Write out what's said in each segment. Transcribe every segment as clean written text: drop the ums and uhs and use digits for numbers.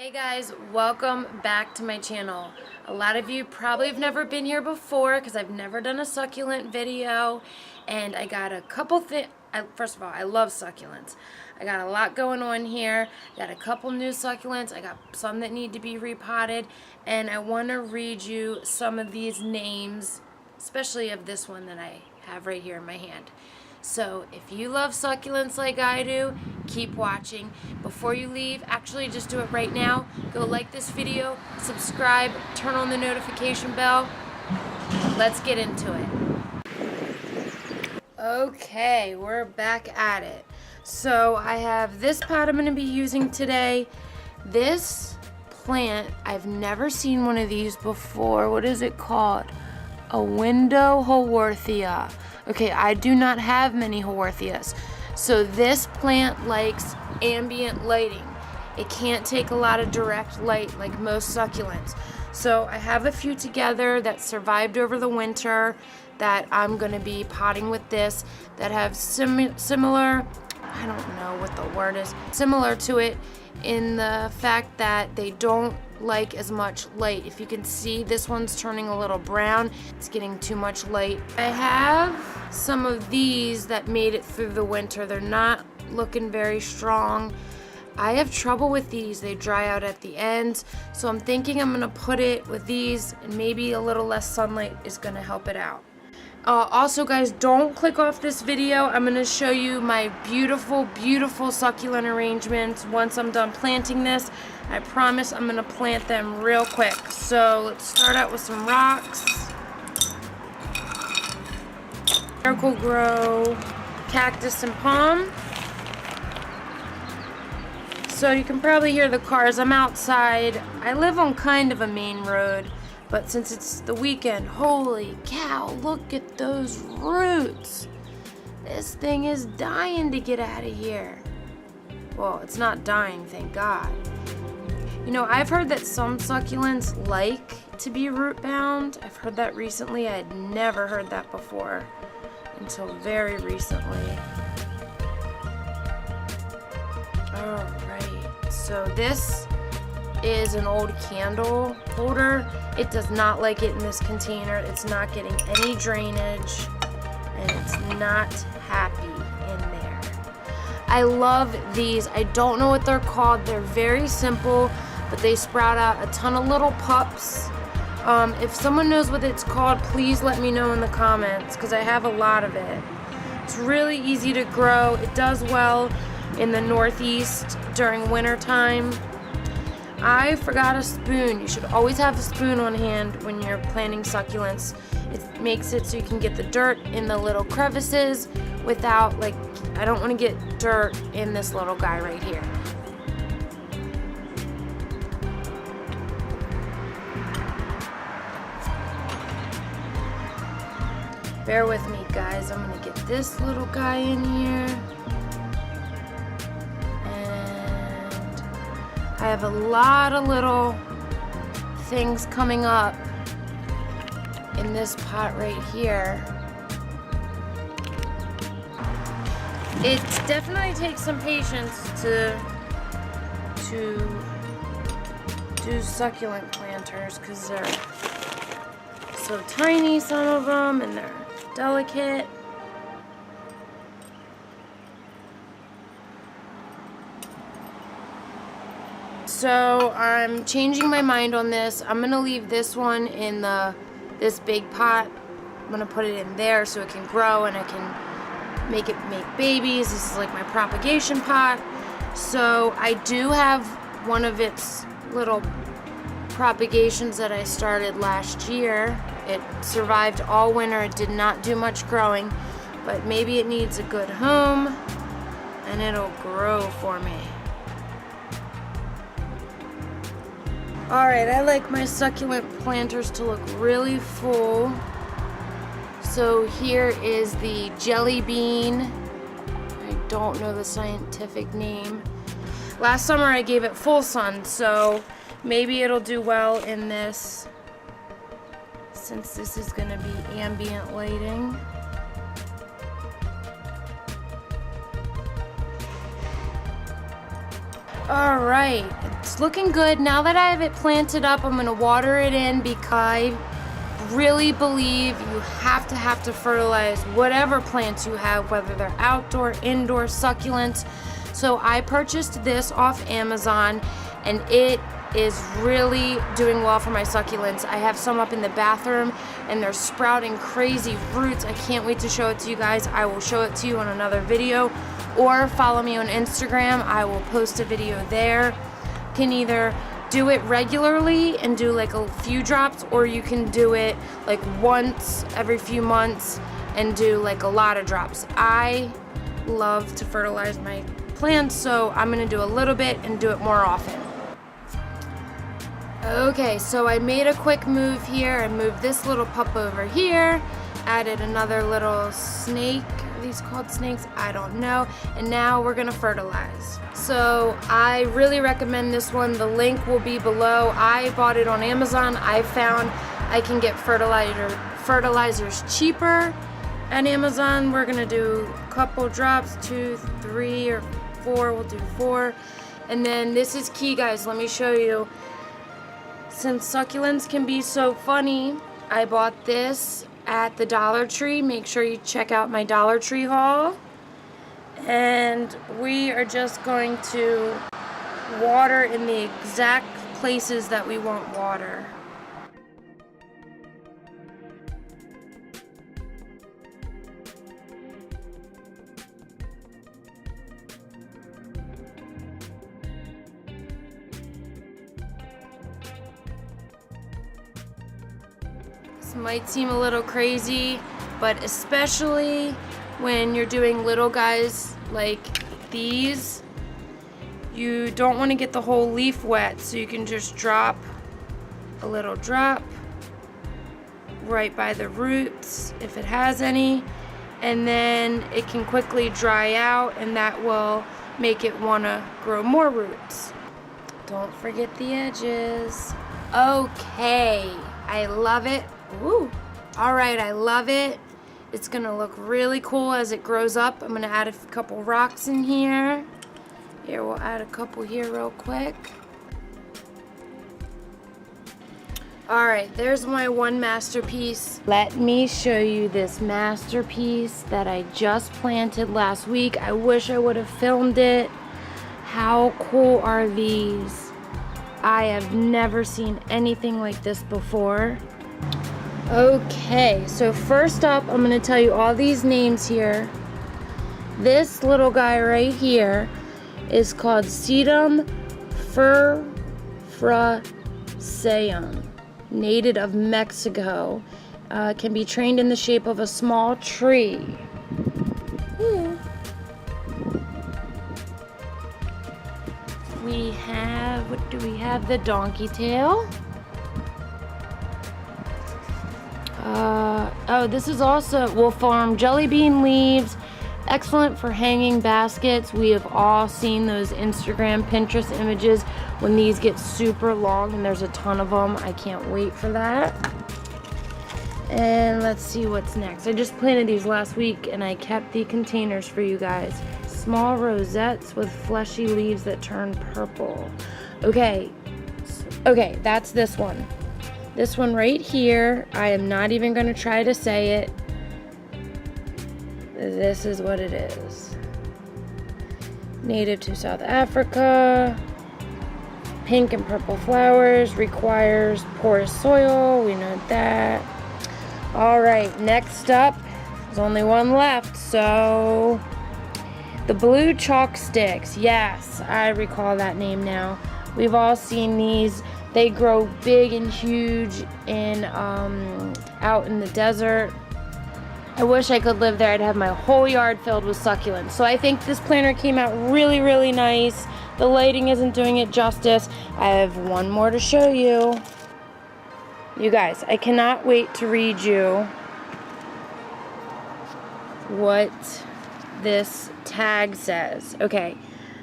Hey guys, welcome back to my channel. A lot of you probably have never been here before because I've never done a succulent video, and I got a couple things. First of all, I love succulents. I got a lot going on here. Got a couple new succulents. I got some that need to be repotted, and I want to read you some of these names, especially of this one that I have right here in my hand. So if you love succulents like I do, keep watching. Before you leave, actually just do it right now. Go like this video, subscribe, turn on the notification bell. Let's get into it. Okay, we're back at it. So I have this pot I'm going to be using today. This plant, I've never seen one of these before. What is it called? A window haworthia. Okay, I do not have many haworthias. So this plant likes ambient lighting. It can't take a lot of direct light like most succulents. So I have a few together that survived over the winter that I'm going to be potting with this that have similar, I don't know what the word is, similar to it in the fact that they don't like as much light. If you can see, this one's turning a little brown. It's getting too much light. I have some of these that made it through the winter. They're not looking very strong. I have trouble with these. They dry out at the ends. So I'm thinking I'm gonna put it with these, and maybe a little less sunlight is gonna help it out. Also guys, don't click off this video. I'm going to show you my beautiful, beautiful succulent arrangements once I'm done planting this. I promise I'm going to plant them real quick. So let's start out with some rocks. Miracle-Gro cactus and palm. So you can probably hear the cars. I'm outside. I live on kind of a main road. But since it's the weekend, holy cow, look at those roots. This thing is dying to get out of here. Well, it's not dying, thank God. You know, I've heard that some succulents like to be root bound. I've heard that recently. I had never heard that before until very recently. Alright, so this is an old candle holder. It does not like it in this container. It's not getting any drainage, and it's not happy in there. I love these. I don't know what they're called. They're very simple, but they sprout out a ton of little pups. If someone knows what it's called, please let me know in the comments, because I have a lot of it. It's really easy to grow. It does well in the Northeast during winter time. I forgot a spoon. You should always have a spoon on hand when you're planting succulents. It makes it so you can get the dirt in the little crevices without, like, I don't want to get dirt in this little guy right here. Bear with me, guys. I'm going to get this little guy in here. I have a lot of little things coming up in this pot right here. It definitely takes some patience to do succulent planters because they're so tiny, some of them, and they're delicate. So I'm changing my mind on this. I'm gonna leave this one in this big pot. I'm gonna put it in there so it can grow and I can make babies. This is like my propagation pot. So I do have one of its little propagations that I started last year. It survived all winter. It did not do much growing, but maybe it needs a good home and it'll grow for me. Alright, I like my succulent planters to look really full. So here is the jelly bean. I don't know the scientific name. Last summer I gave it full sun, so maybe it'll do well in this, since this is going to be ambient lighting. All right, it's looking good. Now that I have it planted up, I'm gonna water it in because I really believe you have to fertilize whatever plants you have, whether they're outdoor, indoor, succulents. So I purchased this off Amazon, and it is really doing well for my succulents. I have some up in the bathroom, and they're sprouting crazy roots. I can't wait to show it to you guys. I will show it to you on another video, or follow me on Instagram. I will post a video there. You can either do it regularly and do like a few drops, or you can do it like once every few months and do like a lot of drops. I love to fertilize my plants, so I'm gonna do a little bit and do it more often. Okay, so I made a quick move here. I moved this little pup over here, added another little snake. Are these called snakes? I don't know. And now we're gonna fertilize. So I really recommend this one. The link will be below. I bought it on Amazon. I found I can get fertilizers cheaper at Amazon. We're gonna do a couple drops, 2, 3, or 4. We'll do 4. And then this is key, guys. Let me show you. Since succulents can be so funny, I bought this at the Dollar Tree. Make sure you check out my Dollar Tree haul. And we are just going to water in the exact places that we want water. This might seem a little crazy, but especially when you're doing little guys like these, you don't want to get the whole leaf wet, so you can just drop a little drop right by the roots if it has any, and then it can quickly dry out, and that will make it want to grow more roots. Don't forget the edges. Okay, I love it. Ooh. All right, I love it. It's gonna look really cool as it grows up. I'm gonna add a couple rocks in here. Here, we'll add a couple here real quick. All right, there's my one masterpiece. Let me show you this masterpiece that I just planted last week. I wish I would have filmed it. How cool are these? I have never seen anything like this before. Okay, so first up, I'm going to tell you all these names here. This little guy right here is called Sedum furfraceum, native of Mexico. Can be trained in the shape of a small tree. We have, what do we have? The donkey tail. Oh, this is also, will form jelly bean leaves, excellent for hanging baskets. We have all seen those Instagram, Pinterest images when these get super long, and there's a ton of them. I can't wait for that. And let's see what's next. I just planted these last week, and I kept the containers for you guys. Small rosettes with fleshy leaves that turn purple. Okay, that's this one. This one right here, I am not even going to try to say it. This is what it is. Native to South Africa. Pink and purple flowers. Requires porous soil. We know that. Alright, next up. There's only one left, so... The blue chalk sticks. Yes, I recall that name now. We've all seen these. They grow big and huge in out in the desert. I wish I could live there. I'd have my whole yard filled with succulents. So I think this planter came out really, really nice. The lighting isn't doing it justice. I have one more to show you. You guys, I cannot wait to read you what this tag says. Okay,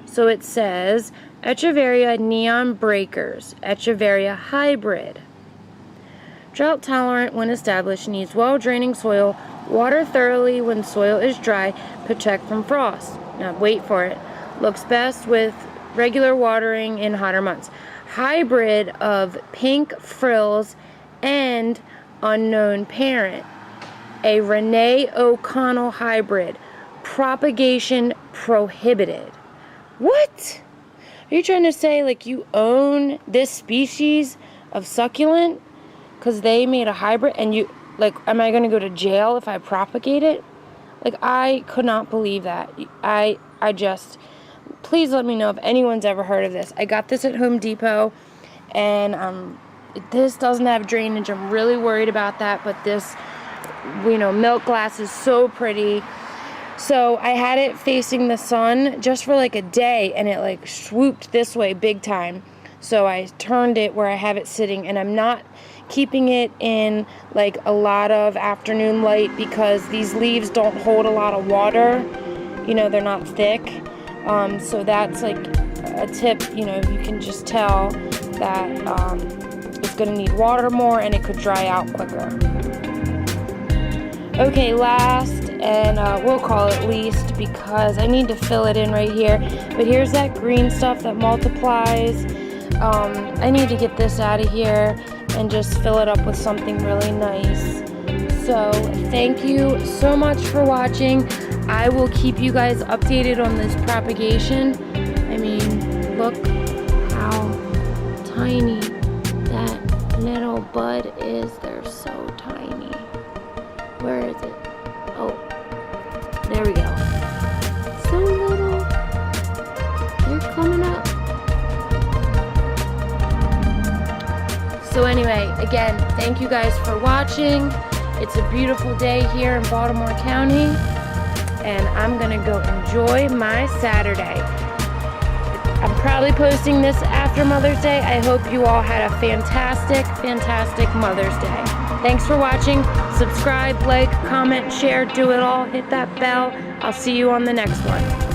so it says Echeveria neon breakers, Echeveria hybrid. Drought tolerant when established, needs well draining soil, water thoroughly when soil is dry, protect from frost. Now wait for it. Looks best with regular watering in hotter months. Hybrid of pink frills and unknown parent. A Renee O'Connell hybrid. Propagation prohibited. What? Are you trying to say like you own this species of succulent because they made a hybrid and you, like, am I going to go to jail if I propagate it? Like, I could not believe that. I just, please let me know if anyone's ever heard of this. I got this at Home Depot, and this doesn't have drainage. I'm really worried about that, but this, you know, milk glass is so pretty. So I had it facing the sun just for like a day, and it like swooped this way big time. So I turned it where I have it sitting, and I'm not keeping it in like a lot of afternoon light because these leaves don't hold a lot of water. You know, they're not thick. So that's like a tip. You know, you can just tell that it's going to need water more and it could dry out quicker. Okay, last, and we'll call it least because I need to fill it in right here. But here's that green stuff that multiplies. I need to get this out of here and just fill it up with something really nice. So thank you so much for watching. I will keep you guys updated on this propagation. I mean, look how tiny that little bud is. They're so tiny. Where is it? Oh, there we go. So little. They're coming up. So anyway, again, thank you guys for watching. It's a beautiful day here in Baltimore County, and I'm gonna go enjoy my Saturday. I'm probably posting this after Mother's Day. I hope you all had a fantastic, fantastic Mother's Day. Thanks for watching. Subscribe, like, comment, share, do it all. Hit that bell. I'll see you on the next one.